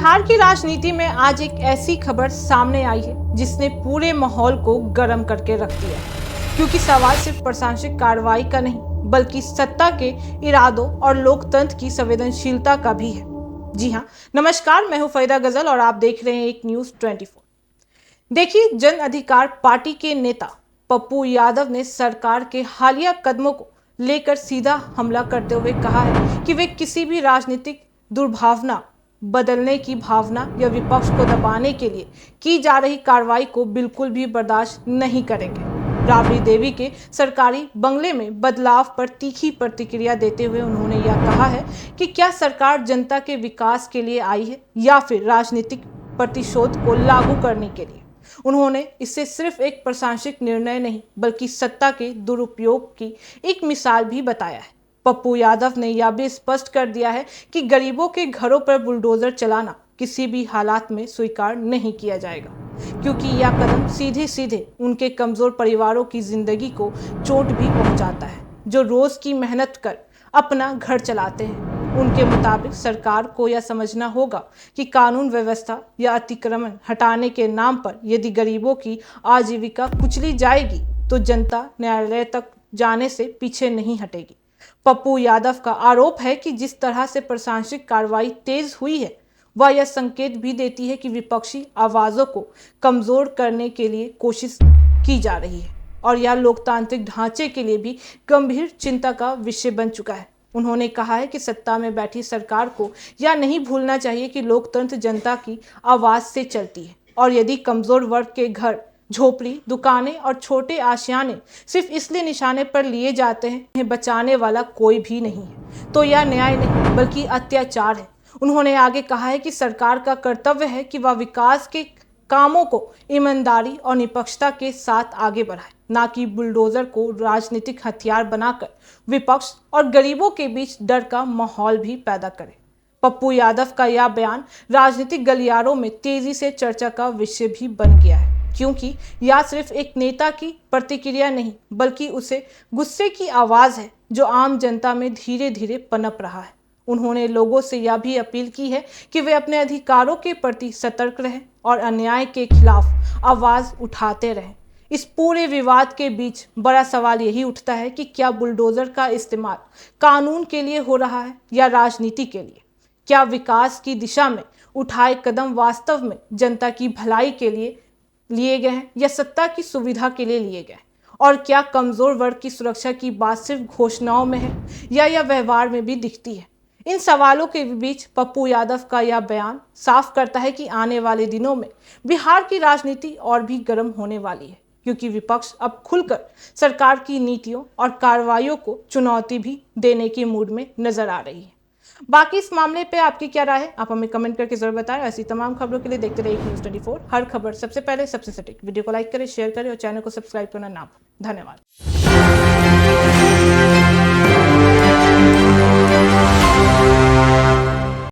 बिहार की राजनीति में आज एक ऐसी खबर सामने आई है जिसने पूरे माहौल को गर्म करके रख दिया है। क्योंकि सवाल सिर्फ प्रशासनिक कार्रवाई का नहीं बल्कि सत्ता के इरादों और लोकतंत्र की संवेदनशीलता का भी है। जी हाँ, नमस्कार, मैं हूं फरीदा गजल और आप देख रहे हैं एक न्यूज 24। देखिए, जन अधिकार पार्टी के नेता पप्पू यादव ने सरकार के हालिया कदमों को लेकर सीधा हमला करते हुए कहा है कि वे किसी भी राजनीतिक दुर्भावना बदलने की भावना या विपक्ष को दबाने के लिए की जा रही कार्रवाई को बिल्कुल भी बर्दाश्त नहीं करेंगे। राबड़ी देवी के सरकारी बंगले में बदलाव पर तीखी प्रतिक्रिया देते हुए उन्होंने यह कहा है कि क्या सरकार जनता के विकास के लिए आई है या फिर राजनीतिक प्रतिशोध को लागू करने के लिए। उन्होंने इसे सिर्फ एक प्रशासनिक निर्णय नहीं बल्कि सत्ता के दुरुपयोग की एक मिसाल भी बताया है। पप्पू यादव ने यह भी स्पष्ट कर दिया है कि गरीबों के घरों पर बुलडोजर चलाना किसी भी हालात में स्वीकार नहीं किया जाएगा, क्योंकि यह कदम सीधे सीधे उनके कमजोर परिवारों की जिंदगी को चोट भी पहुंचाता है, जो रोज की मेहनत कर अपना घर चलाते हैं। उनके मुताबिक सरकार को यह समझना होगा कि कानून व्यवस्था या अतिक्रमण हटाने के नाम पर यदि गरीबों की आजीविका कुचली जाएगी तो जनता न्यायालय तक जाने से पीछे नहीं हटेगी। पप्पू यादव का आरोप है कि जिस तरह से प्रशासनिक कार्रवाई तेज हुई है वह यह संकेत भी देती है कि विपक्षी आवाजों को कमजोर करने के लिए कोशिश की जा रही है और यह लोकतांत्रिक ढांचे के लिए भी गंभीर चिंता का विषय बन चुका है। उन्होंने कहा है कि सत्ता में बैठी सरकार को यह नहीं भूलना चाहिए कि लोकतंत्र जनता की आवाज से चलती है और यदि कमजोर वर्ग के घर, झोपड़ी, दुकानें और छोटे आशियाने सिर्फ इसलिए निशाने पर लिए जाते हैं उन्हें बचाने वाला कोई भी नहीं है तो यह न्याय नहीं बल्कि अत्याचार है। उन्होंने आगे कहा है कि सरकार का कर्तव्य है कि वह विकास के कामों को ईमानदारी और निष्पक्षता के साथ आगे बढ़ाए, ना कि बुलडोजर को राजनीतिक हथियार बनाकर विपक्ष और गरीबों के बीच डर का माहौल भी पैदा करे। पप्पू यादव का यह बयान राजनीतिक गलियारों में तेजी से चर्चा का विषय भी बन गया है, क्योंकि यह सिर्फ एक नेता की प्रतिक्रिया नहीं बल्कि उसे गुस्से की आवाज है जो आम जनता में धीरे धीरे पनप रहा है। उन्होंने लोगों से यह भी अपील की है कि वे अपने अधिकारों के प्रति सतर्क रहें और अन्याय के खिलाफ आवाज उठाते रहें। इस पूरे विवाद के बीच बड़ा सवाल यही उठता है कि क्या बुलडोजर का इस्तेमाल कानून के लिए हो रहा है या राजनीति के लिए। क्या विकास की दिशा में उठाए कदम वास्तव में जनता की भलाई के लिए गए हैं या सत्ता की सुविधा के लिए लिए गए, और क्या कमजोर वर्ग की सुरक्षा की बात सिर्फ घोषणाओं में है या यह व्यवहार में भी दिखती है। इन सवालों के बीच पप्पू यादव का यह बयान साफ करता है कि आने वाले दिनों में बिहार की राजनीति और भी गर्म होने वाली है, क्योंकि विपक्ष अब खुलकर सरकार की नीतियों और कार्रवाइयों को चुनौती भी देने के मूड में नजर आ रही है। बाकी इस मामले पे आपकी क्या राय है, आप हमें कमेंट करके जरूर बताएं। ऐसी तमाम खबरों के लिए देखते रहिए न्यूज़ 24, हर खबर सबसे पहले सबसे सटीक। वीडियो को लाइक करें, शेयर करें और चैनल को सब्सक्राइब करना ना भूलें। धन्यवाद।